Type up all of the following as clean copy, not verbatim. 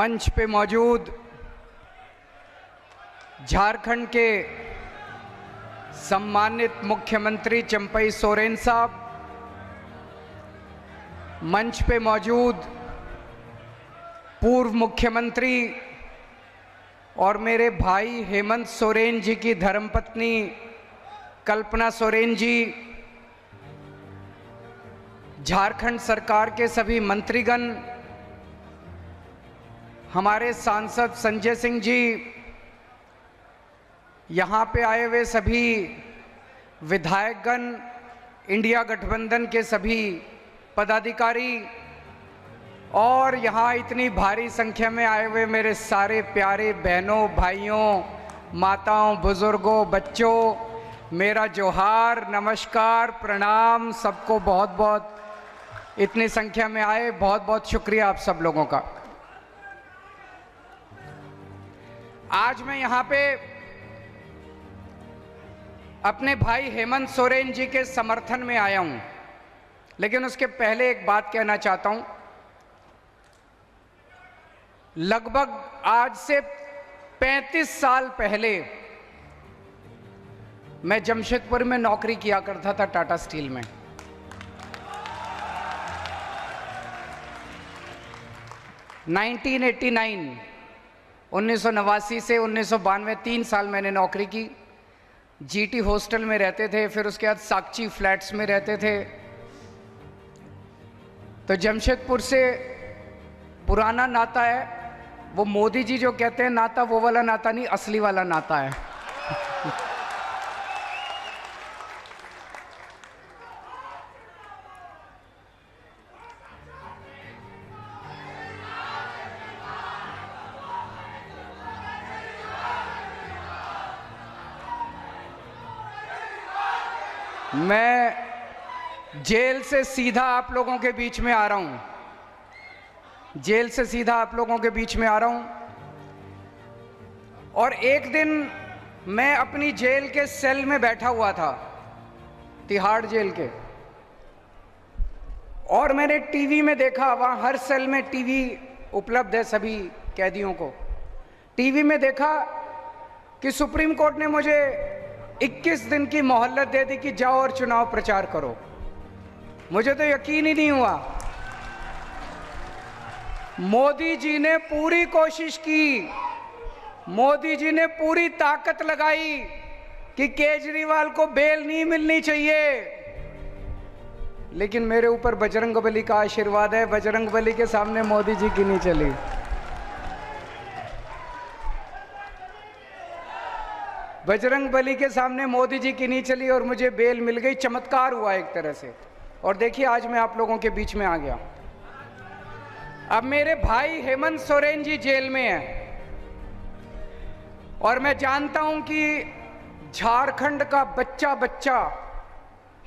मंच पे मौजूद झारखंड के सम्मानित मुख्यमंत्री चंपई सोरेन साहब, मंच पे मौजूद पूर्व मुख्यमंत्री और मेरे भाई हेमंत सोरेन जी की धर्मपत्नी कल्पना सोरेन जी, झारखंड सरकार के सभी मंत्रीगण, हमारे सांसद संजय सिंह जी, यहाँ पे आए हुए सभी विधायकगण, इंडिया गठबंधन के सभी पदाधिकारी और यहाँ इतनी भारी संख्या में आए हुए मेरे सारे प्यारे बहनों, भाइयों, माताओं, बुजुर्गों, बच्चों, मेरा जोहार, नमस्कार, प्रणाम। सबको बहुत बहुत, इतनी संख्या में आए, बहुत बहुत शुक्रिया आप सब लोगों का। आज मैं यहाँ पे अपने भाई हेमंत सोरेन जी के समर्थन में आया हूँ, लेकिन उसके पहले एक बात कहना चाहता हूँ। लगभग आज से 35 साल पहले मैं जमशेदपुर में नौकरी किया करता था, टाटा स्टील में। (1989) 1989 से 1992 3 साल मैंने नौकरी की। जीटी हॉस्टल में रहते थे, फिर उसके बाद साक्षी फ्लैट्स में रहते थे। तो जमशेदपुर से पुराना नाता है, वो मोदी जी जो कहते हैं नाता, वो वाला नाता नहीं, असली वाला नाता है। मैं जेल से सीधा आप लोगों के बीच में आ रहा हूं, जेल से सीधा आप लोगों के बीच में आ रहा हूं। और एक दिन मैं अपनी जेल के सेल में बैठा हुआ था, तिहाड़ जेल के, और मैंने टीवी में देखा, वहां हर सेल में टीवी उपलब्ध है सभी कैदियों को। टीवी में देखा कि सुप्रीम कोर्ट ने मुझे 21 दिन की मोहलत दे दी कि जाओ और चुनाव प्रचार करो। मुझे तो यकीन ही नहीं हुआ। मोदी जी ने पूरी कोशिश की, मोदी जी ने पूरी ताकत लगाई कि केजरीवाल को बेल नहीं मिलनी चाहिए, लेकिन मेरे ऊपर बजरंगबली का आशीर्वाद है। बजरंगबली के सामने मोदी जी की नहीं चली। बजरंगबली के सामने मोदी जी की नहीं चली और मुझे बेल मिल गई। चमत्कार हुआ एक तरह से। और देखिए आज मैं आप लोगों के बीच में आ गया। अब मेरे भाई हेमंत सोरेन जी जेल में हैं और मैं जानता हूं कि झारखंड का बच्चा बच्चा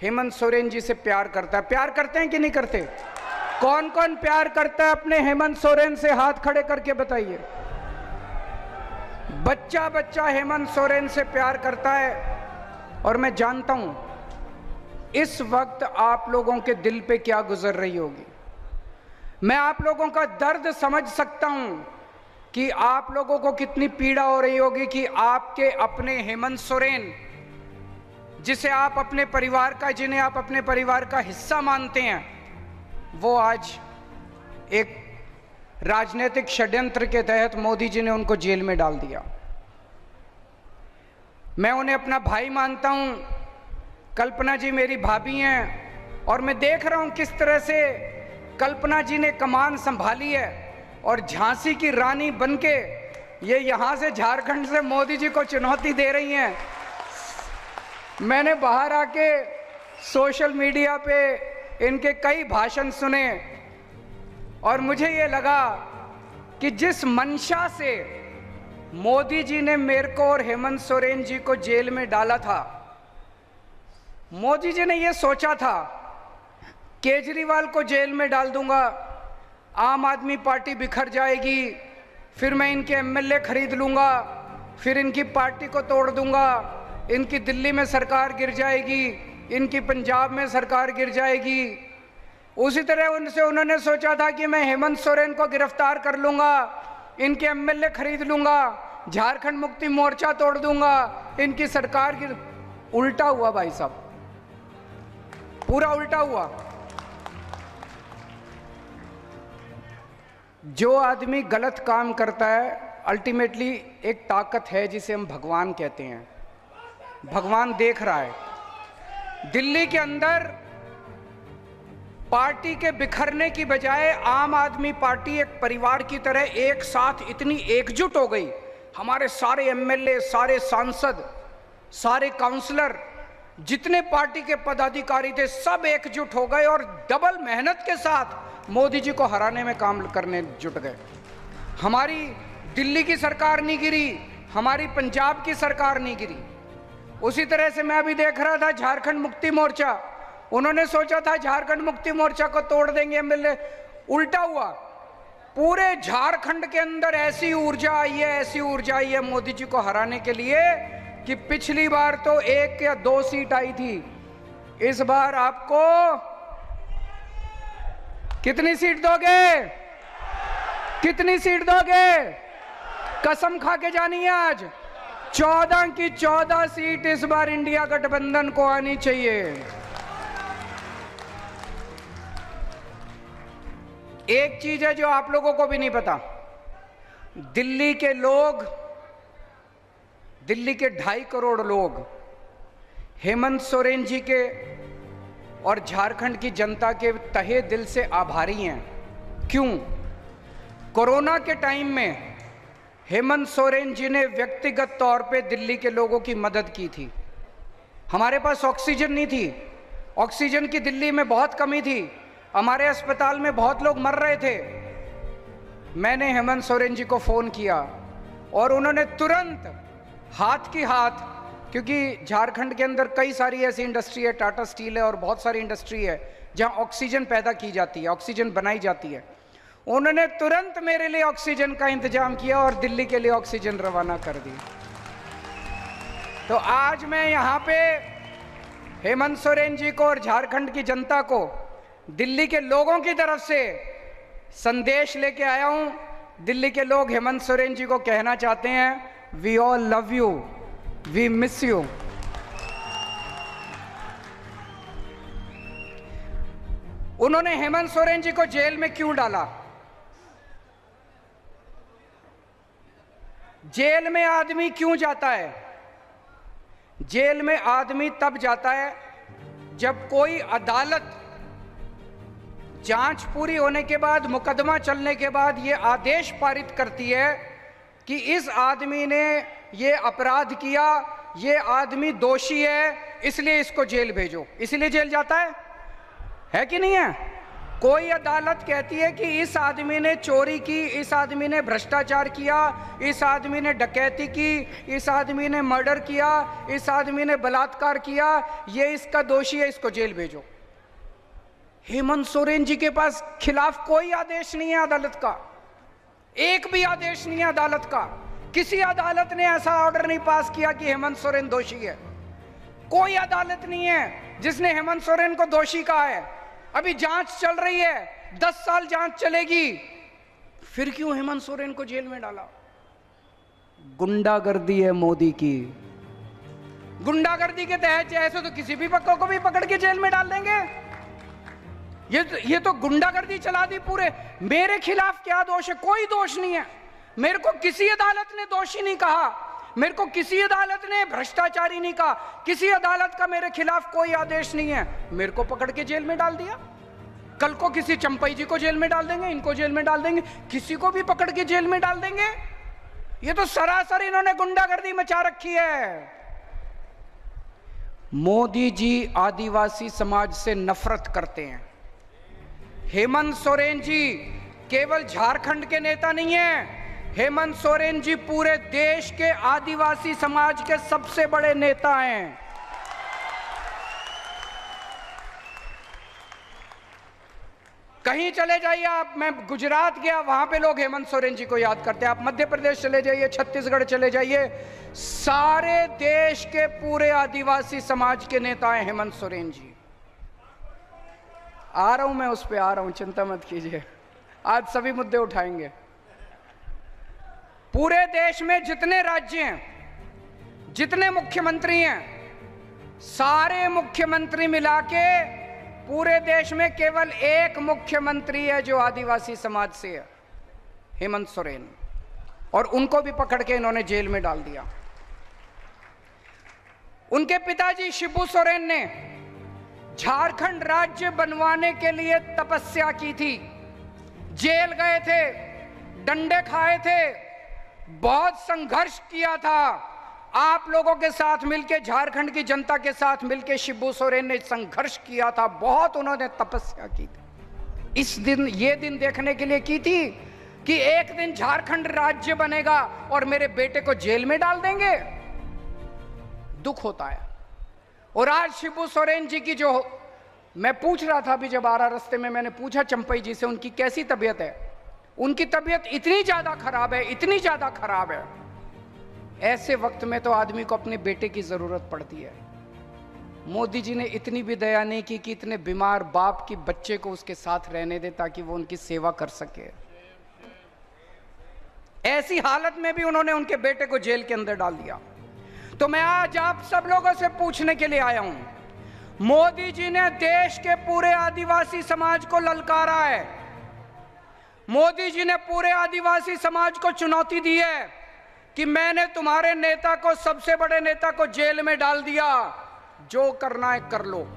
हेमंत सोरेन जी से प्यार करता है। प्यार करते हैं कि नहीं करते? कौन कौन प्यार करता है अपने हेमंत सोरेन से? हाथ खड़े करके बताइए। बच्चा बच्चा हेमंत सोरेन से प्यार करता है। और मैं जानता हूं इस वक्त आप लोगों के दिल पे क्या गुजर रही होगी। मैं आप लोगों का दर्द समझ सकता हूं कि आप लोगों को कितनी पीड़ा हो रही होगी कि आपके अपने हेमंत सोरेन, जिसे आप अपने परिवार का, जिन्हें आप अपने परिवार का हिस्सा मानते हैं, वो आज एक राजनीतिक षड्यंत्र के तहत मोदी जी ने उनको जेल में डाल दिया। मैं उन्हें अपना भाई मानता हूं। कल्पना जी मेरी भाभी हैं और मैं देख रहा हूं किस तरह से कल्पना जी ने कमान संभाली है और झांसी की रानी बनके ये यहां से, झारखंड से मोदी जी को चुनौती दे रही हैं। मैंने बाहर आके सोशल मीडिया पे इनके कई भाषण सुने और मुझे ये लगा कि जिस मंशा से मोदी जी ने मेरे को और हेमंत सोरेन जी को जेल में डाला था, मोदी जी ने ये सोचा था केजरीवाल को जेल में डाल दूंगा, आम आदमी पार्टी बिखर जाएगी, फिर मैं इनके एमएलए खरीद लूंगा, फिर इनकी पार्टी को तोड़ दूंगा, इनकी दिल्ली में सरकार गिर जाएगी, इनकी पंजाब में सरकार गिर जाएगी। उसी तरह उनसे उन्होंने सोचा था कि मैं हेमंत सोरेन को गिरफ्तार कर लूंगा इनके एमएलए खरीद लूंगा, झारखंड मुक्ति मोर्चा तोड़ दूंगा, इनकी सरकार की। उल्टा हुआ भाई साहब, पूरा उल्टा हुआ। जो आदमी गलत काम करता है, अल्टीमेटली एक ताकत है जिसे हम भगवान कहते हैं। भगवान देख रहा है। दिल्ली के अंदर पार्टी के बिखरने की बजाय आम आदमी पार्टी एक परिवार की तरह एक साथ इतनी एकजुट हो गई। हमारे सारे एमएलए, सारे सांसद, सारे काउंसलर, जितने पार्टी के पदाधिकारी थे, सब एकजुट हो गए और डबल मेहनत के साथ मोदी जी को हराने में काम करने जुट गए। हमारी दिल्ली की सरकार नहीं गिरी, हमारी पंजाब की सरकार नहीं गिरी। उसी तरह से मैं अभी देख रहा था झारखंड मुक्ति मोर्चा, उन्होंने सोचा था झारखंड मुक्ति मोर्चा को तोड़ देंगे एमएलए, उल्टा हुआ। पूरे झारखंड के अंदर ऐसी ऊर्जा आई है, ऐसी ऊर्जा आई है मोदी जी को हराने के लिए कि पिछली बार तो 1 या 2 सीट आई थी, इस बार आपको कितनी सीट दोगे? कितनी सीट दोगे? कसम खा के जानिए आज 14 की 14 सीट इस बार इंडिया गठबंधन को आनी चाहिए। एक चीज है जो आप लोगों को भी नहीं पता, दिल्ली के लोग, दिल्ली के 2.5 करोड़ लोग हेमंत सोरेन जी के और झारखंड की जनता के तहे दिल से आभारी हैं। क्यों? कोरोना के टाइम में हेमंत सोरेन जी ने व्यक्तिगत तौर पे दिल्ली के लोगों की मदद की थी। हमारे पास ऑक्सीजन नहीं थी, ऑक्सीजन की दिल्ली में बहुत कमी थी, हमारे अस्पताल में बहुत लोग मर रहे थे। मैंने हेमंत सोरेन जी को फ़ोन किया और उन्होंने तुरंत हाथ की हाथ, क्योंकि झारखंड के अंदर कई सारी ऐसी इंडस्ट्री है, टाटा स्टील है और बहुत सारी इंडस्ट्री है जहां ऑक्सीजन पैदा की जाती है, ऑक्सीजन बनाई जाती है। उन्होंने तुरंत मेरे लिए ऑक्सीजन का इंतजाम किया और दिल्ली के लिए ऑक्सीजन रवाना कर दी। तो आज मैं यहाँ पे हेमंत सोरेन जी को और झारखंड की जनता को, दिल्ली के लोगों की तरफ से संदेश लेके आया हूं। दिल्ली के लोग हेमंत सोरेन जी को कहना चाहते हैं, we all love you, we miss you. उन्होंने हेमंत सोरेन जी को जेल में क्यों डाला? जेल में आदमी क्यों जाता है? जेल में आदमी तब जाता है जब कोई अदालत जांच पूरी होने के बाद, मुकदमा चलने के बाद ये आदेश पारित करती है कि इस आदमी ने ये अपराध किया, ये आदमी दोषी है, इसलिए इसको जेल भेजो। इसलिए जेल जाता है कि नहीं है? कोई अदालत कहती है कि इस आदमी ने चोरी की, इस आदमी ने भ्रष्टाचार किया, इस आदमी ने डकैती की, इस आदमी ने मर्डर किया, इस आदमी ने बलात्कार किया, ये इसका दोषी है, इसको जेल भेजो। हेमंत सोरेन जी के पास खिलाफ कोई आदेश नहीं है अदालत का, एक भी आदेश नहीं है अदालत का। किसी अदालत ने ऐसा ऑर्डर नहीं पास किया कि हेमंत सोरेन दोषी है। कोई अदालत नहीं है जिसने हेमंत सोरेन को दोषी कहा है। अभी जांच चल रही है, 10 साल जांच चलेगी, फिर क्यों हेमंत सोरेन को जेल में डाला? गुंडागर्दी है मोदी की। गुंडागर्दी के तहत ऐसे तो किसी भी पक्कों को भी पकड़ के जेल में डाल देंगे। ये तो गुंडागर्दी चला दी पूरे। मेरे खिलाफ क्या दोष है? कोई दोष नहीं है। मेरे को किसी अदालत ने दोषी नहीं कहा, मेरे को किसी अदालत ने भ्रष्टाचारी नहीं कहा, किसी अदालत का मेरे खिलाफ कोई आदेश नहीं है। मेरे को पकड़ के जेल में डाल दिया। कल को किसी चंपई जी को जेल में डाल देंगे, इनको जेल में डाल देंगे, किसी को भी पकड़ के जेल में डाल देंगे। ये तो सरासर इन्होंने गुंडागर्दी मचा रखी है। मोदी जी आदिवासी समाज से नफरत करते हैं। हेमंत सोरेन जी केवल झारखंड के नेता नहीं है, हेमंत सोरेन जी पूरे देश के आदिवासी समाज के सबसे बड़े नेता हैं। कहीं चले जाइए आप, मैं गुजरात गया, वहां पे लोग हेमंत सोरेन जी को याद करते हैं। आप मध्य प्रदेश चले जाइए, छत्तीसगढ़ चले जाइए, सारे देश के पूरे आदिवासी समाज के नेता हैं हेमंत सोरेन जी। आ रहा हूं मैं, उस पे आ रहा हूं, चिंता मत कीजिए, आज सभी मुद्दे उठाएंगे। पूरे देश में जितने राज्य हैं, जितने मुख्यमंत्री हैं, सारे मुख्यमंत्री मिला के पूरे देश में केवल एक मुख्यमंत्री है जो आदिवासी समाज से है, हेमंत सोरेन। और उनको भी पकड़ के इन्होंने जेल में डाल दिया। उनके पिताजी शिबू सोरेन ने झारखंड राज्य बनवाने के लिए तपस्या की थी, जेल गए थे, डंडे खाए थे, बहुत संघर्ष किया था। आप लोगों के साथ मिलकर, झारखंड की जनता के साथ मिलकर शिबू सोरेन ने संघर्ष किया था, बहुत उन्होंने तपस्या की थी। इस दिन, ये दिन देखने के लिए की थी कि एक दिन झारखंड राज्य बनेगा और मेरे बेटे को जेल में डाल देंगे। दुख होता है। और आज शिबू सोरेन जी की, जो मैं पूछ रहा था अभी जब आ रहा रास्ते में, मैंने पूछा चंपई जी से उनकी कैसी तबीयत है। उनकी तबीयत इतनी ज्यादा खराब है, इतनी ज्यादा खराब है। ऐसे वक्त में तो आदमी को अपने बेटे की जरूरत पड़ती है। मोदी जी ने इतनी भी दया नहीं की कि इतने बीमार बाप की बच्चे को उसके साथ रहने दे ताकि वो उनकी सेवा कर सके। ऐसी हालत में भी उन्होंने उनके बेटे को जेल के अंदर डाल दिया। तो मैं आज आप सब लोगों से पूछने के लिए आया हूं, मोदी जी ने देश के पूरे आदिवासी समाज को ललकारा है। मोदी जी ने पूरे आदिवासी समाज को चुनौती दी है कि मैंने तुम्हारे नेता को, सबसे बड़े नेता को जेल में डाल दिया, जो करना है कर लो।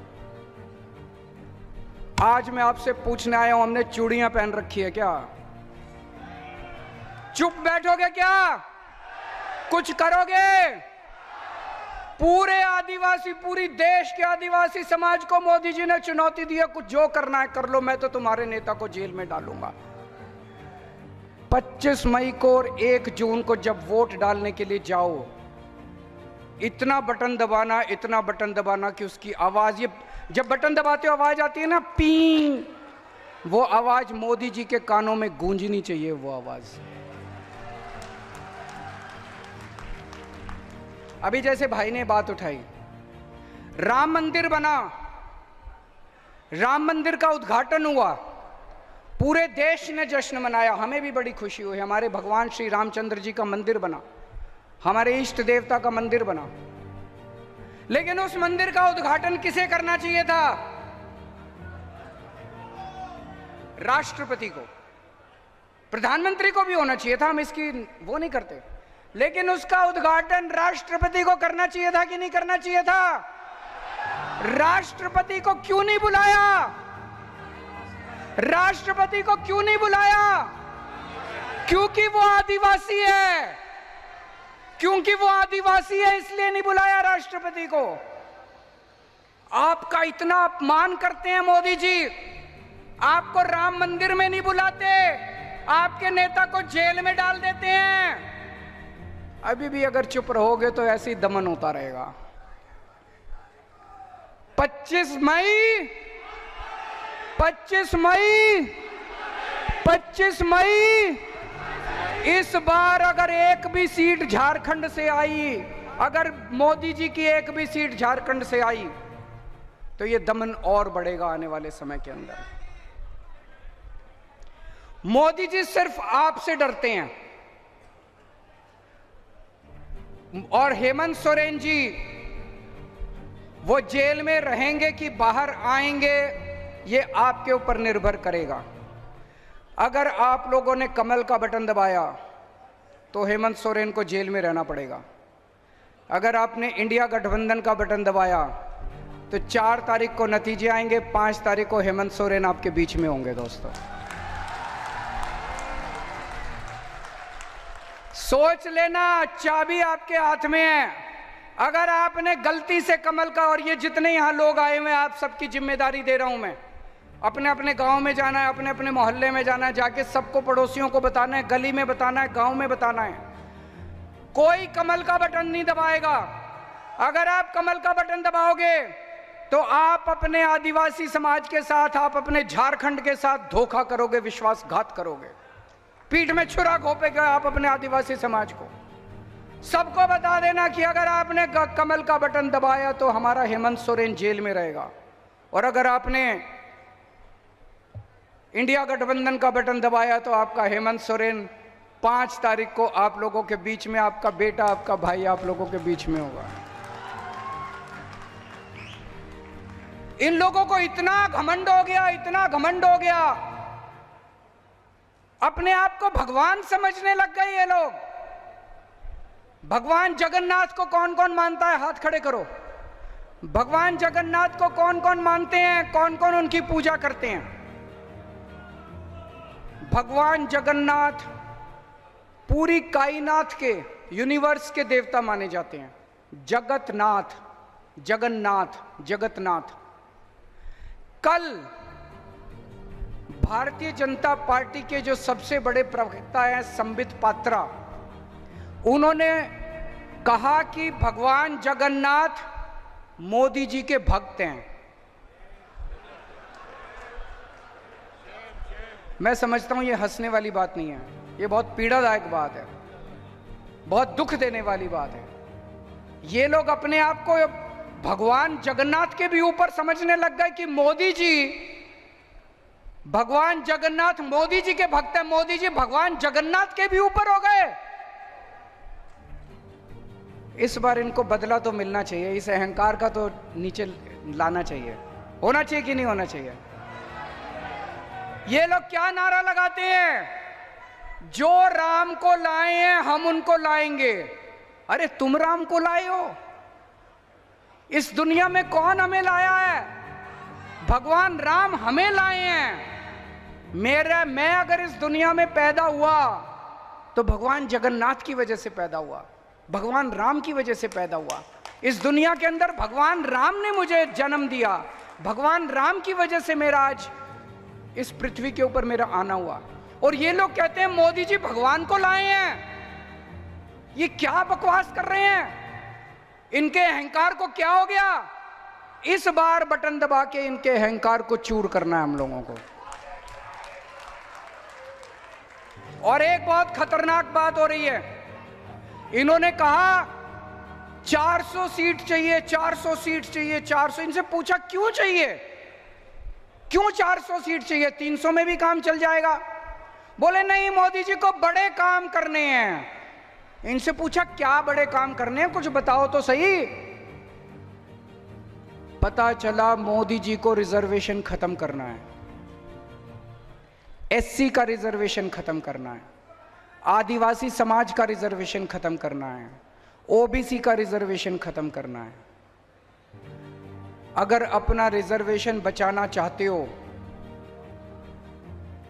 आज मैं आपसे पूछने आया हूं, हमने चूड़ियां पहन रखी है क्या? चुप बैठोगे क्या? कुछ करोगे? पूरे आदिवासी, पूरी देश के आदिवासी समाज को मोदी जी ने चुनौती दी है, कुछ जो करना है कर लो, मैं तो तुम्हारे नेता को जेल में डालूंगा। 25 मई को और 1 जून को जब वोट डालने के लिए जाओ, इतना बटन दबाना, इतना बटन दबाना कि उसकी आवाज, ये जब बटन दबाते हो आवाज आती है ना, पी, वो आवाज मोदी जी के कानों में गूंजनी चाहिए। वो आवाज अभी जैसे भाई ने बात उठाई, राम मंदिर बना, राम मंदिर का उद्घाटन हुआ, पूरे देश ने जश्न मनाया, हमें भी बड़ी खुशी हुई। हमारे भगवान श्री रामचंद्र जी का मंदिर बना, हमारे इष्ट देवता का मंदिर बना। लेकिन उस मंदिर का उद्घाटन किसे करना चाहिए था? राष्ट्रपति को, प्रधानमंत्री को भी होना चाहिए था, हम इसकी वो नहीं करते। लेकिन उसका उद्घाटन राष्ट्रपति को करना चाहिए था कि नहीं करना चाहिए था? राष्ट्रपति को क्यों नहीं बुलाया? राष्ट्रपति को क्यों नहीं बुलाया? क्योंकि वो आदिवासी है, क्योंकि वो आदिवासी है, इसलिए नहीं बुलाया राष्ट्रपति को। आपका इतना अपमान करते हैं मोदी जी, आपको राम मंदिर में नहीं बुलाते, आपके नेता को जेल में डाल देते हैं। अभी भी अगर चुप रहोगे तो ऐसे ही दमन होता रहेगा। 25 मई 25 मई 25 मई इस बार अगर एक भी सीट झारखंड से आई, अगर मोदी जी की एक भी सीट झारखंड से आई, तो ये दमन और बढ़ेगा आने वाले समय के अंदर। मोदी जी सिर्फ आपसे डरते हैं, और हेमंत सोरेन जी वो जेल में रहेंगे कि बाहर आएंगे, ये आपके ऊपर निर्भर करेगा। अगर आप लोगों ने कमल का बटन दबाया तो हेमंत सोरेन को जेल में रहना पड़ेगा। अगर आपने इंडिया गठबंधन का बटन दबाया तो 4 तारीख को नतीजे आएंगे, 5 तारीख को हेमंत सोरेन आपके बीच में होंगे। दोस्तों, सोच लेना, चाबी आपके हाथ में है। अगर आपने गलती से कमल का, और ये जितने यहां लोग आए हुए हैं, आप सबकी जिम्मेदारी दे रहा हूं मैं, अपने अपने गांव में जाना है, अपने अपने मोहल्ले में जाना है, जाके सबको, पड़ोसियों को बताना है, गली में बताना है, गांव में बताना है। कोई कमल का बटन नहीं दबाएगा। अगर आप कमल का बटन दबाओगे तो आप अपने आदिवासी समाज के साथ, आप अपने झारखंड के साथ धोखा करोगे, विश्वासघात करोगे, पीठ में छुरा घोंपेगे आप अपने आदिवासी समाज को। सबको बता देना कि अगर आपने कमल का बटन दबाया तो हमारा हेमंत सोरेन जेल में रहेगा, और अगर आपने इंडिया गठबंधन का बटन दबाया तो आपका हेमंत सोरेन 5 तारीख को आप लोगों के बीच में आपका बेटा, आपका भाई आप लोगों के बीच में होगा। इन लोगों को इतना घमंड हो गया, इतना घमंड हो गया, अपने आप को भगवान समझने लग गए ये लोग। भगवान जगन्नाथ को कौन कौन मानता है? हाथ खड़े करो। भगवान जगन्नाथ को कौन कौन मानते हैं? कौन कौन उनकी पूजा करते हैं? भगवान जगन्नाथ पूरी कायनात के, यूनिवर्स के देवता माने जाते हैं। जगतनाथ, जगन्नाथ, जगतनाथ। कल भारतीय जनता पार्टी के जो सबसे बड़े प्रवक्ता हैं संबित पात्रा, उन्होंने कहा कि भगवान जगन्नाथ मोदी जी के भक्त हैं। मैं समझता हूं ये हंसने वाली बात नहीं है, ये बहुत पीड़ादायक बात है, बहुत दुख देने वाली बात है। ये लोग अपने आप को भगवान जगन्नाथ के भी ऊपर समझने लग गए कि मोदी जी, भगवान जगन्नाथ मोदी जी के भक्त हैं, मोदी जी भगवान जगन्नाथ के भी ऊपर हो गए। इस बार इनको बदला तो मिलना चाहिए, इस अहंकार का तो नीचे लाना चाहिए। होना चाहिए कि नहीं होना चाहिए? ये लोग क्या नारा लगाते हैं? जो राम को लाए हैं हम उनको लाएंगे। अरे तुम राम को लाए हो? इस दुनिया में कौन हमें लाया है? भगवान राम हमें लाए हैं। मैं अगर इस दुनिया में पैदा हुआ तो भगवान जगन्नाथ की वजह से पैदा हुआ, भगवान राम की वजह से पैदा हुआ। इस दुनिया के अंदर भगवान राम ने मुझे जन्म दिया, भगवान राम की वजह से मेरा आज इस पृथ्वी के ऊपर मेरा आना हुआ। और ये लोग कहते हैं मोदी जी भगवान को लाए हैं। ये क्या बकवास कर रहे हैं? इनके अहंकार को क्या हो गया? इस बार बटन दबा के इनके अहंकार को चूर करना है हम लोगों को। और एक बहुत खतरनाक बात हो रही है, इन्होंने कहा 400 सीट चाहिए, 400 सीट चाहिए, 400। इनसे पूछा क्यों चाहिए, क्यों 400 सीट चाहिए? 300 में भी काम चल जाएगा। बोले नहीं, मोदी जी को बड़े काम करने हैं। इनसे पूछा क्या बड़े काम करने हैं, कुछ बताओ तो सही। पता चला मोदी जी को रिजर्वेशन खत्म करना है, एससी का रिजर्वेशन खत्म करना है, आदिवासी समाज का रिजर्वेशन खत्म करना है, ओबीसी का रिजर्वेशन खत्म करना है। अगर अपना रिजर्वेशन बचाना चाहते हो,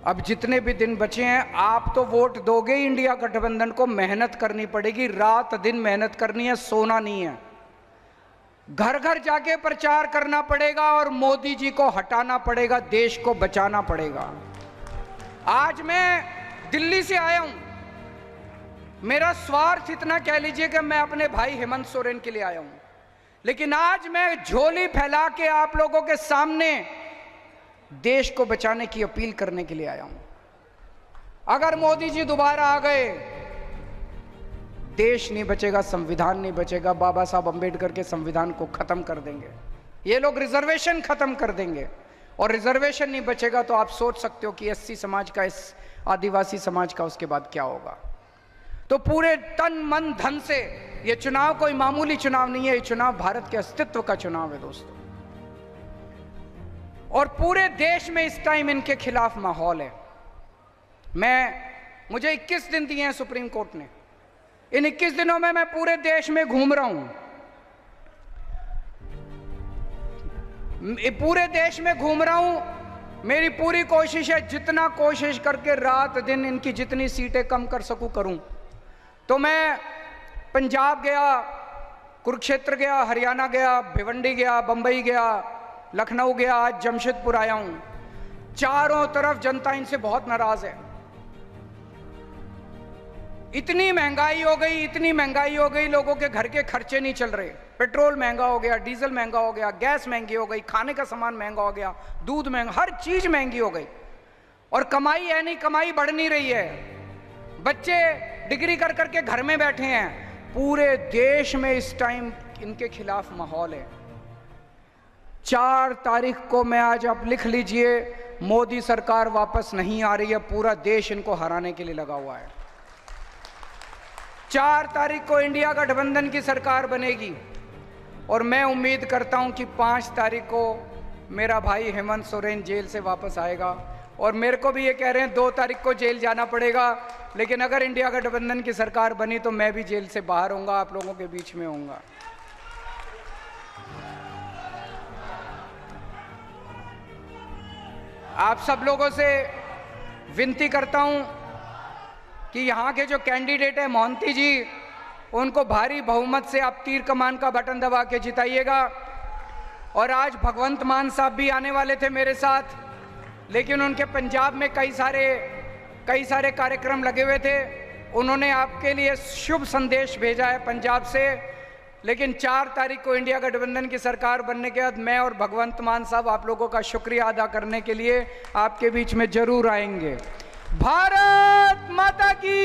अब जितने भी दिन बचे हैं आप तो वोट दोगे इंडिया गठबंधन को। मेहनत करनी पड़ेगी, रात दिन मेहनत करनी है, सोना नहीं है। घर घर जाके प्रचार करना पड़ेगा और मोदी जी को हटाना पड़ेगा, देश को बचाना पड़ेगा। आज मैं दिल्ली से आया हूं, मेरा स्वार्थ इतना कह लीजिए कि मैं अपने भाई हेमंत सोरेन के लिए आया हूं, लेकिन आज मैं झोली फैला के आप लोगों के सामने देश को बचाने की अपील करने के लिए आया हूं। अगर मोदी जी दोबारा आ गए, देश नहीं बचेगा, संविधान नहीं बचेगा। बाबा साहब अंबेडकर के संविधान को खत्म कर देंगे ये लोग, रिजर्वेशन खत्म कर देंगे। और रिजर्वेशन नहीं बचेगा तो आप सोच सकते हो कि एससी समाज का, इस आदिवासी समाज का उसके बाद क्या होगा। तो पूरे तन मन धन से, ये चुनाव कोई मामूली चुनाव नहीं है, ये चुनाव भारत के अस्तित्व का चुनाव है दोस्तों। और पूरे देश में इस टाइम इनके खिलाफ माहौल है। मुझे 21 दिन दिए हैं सुप्रीम कोर्ट ने। इन 21 दिनों में मैं पूरे देश में घूम रहा हूं, पूरे देश में घूम रहा हूं। मेरी पूरी कोशिश है, जितना कोशिश करके रात दिन इनकी जितनी सीटें कम कर सकूं करूं। तो मैं पंजाब गया, कुरुक्षेत्र गया, हरियाणा गया, भिवंडी गया, बंबई गया, लखनऊ गया, आज जमशेदपुर आया हूं। चारों तरफ जनता इनसे बहुत नाराज है। इतनी महंगाई हो गई, इतनी महंगाई हो गई, लोगों के घर के खर्चे नहीं चल रहे। पेट्रोल महंगा हो गया, डीजल महंगा हो गया, गैस महंगी हो गई, खाने का सामान महंगा हो गया, दूध महंगा, हर चीज महंगी हो गई। और कमाई है नहीं, कमाई बढ़ नहीं रही है। बच्चे डिग्री कर करके घर में बैठे हैं। पूरे देश में इस टाइम इनके खिलाफ माहौल है। 4 तारीख को मैं, आज आप लिख लीजिए, मोदी सरकार वापस नहीं आ रही है। पूरा देश इनको हराने के लिए लगा हुआ है। 4 तारीख को इंडिया गठबंधन की सरकार बनेगी और मैं उम्मीद करता हूं कि 5 तारीख को मेरा भाई हेमंत सोरेन जेल से वापस आएगा। और मेरे को भी ये कह रहे हैं 2 तारीख को जेल जाना पड़ेगा, लेकिन अगर इंडिया गठबंधन की सरकार बनी तो मैं भी जेल से बाहर होऊंगा, आप लोगों के बीच में होऊंगा। आप सब लोगों से विनती करता हूं कि यहाँ के जो कैंडिडेट है मोहंती जी, उनको भारी बहुमत से आप तीर कमान का बटन दबा के जिताइएगा। और आज भगवंत मान साहब भी आने वाले थे मेरे साथ, लेकिन उनके पंजाब में कई सारे कार्यक्रम लगे हुए थे। उन्होंने आपके लिए शुभ संदेश भेजा है पंजाब से, लेकिन 4 तारीख को इंडिया गठबंधन की सरकार बनने के बाद मैं और भगवंत मान साहब आप लोगों का शुक्रिया अदा करने के लिए आपके बीच में जरूर आएंगे। भारत माता की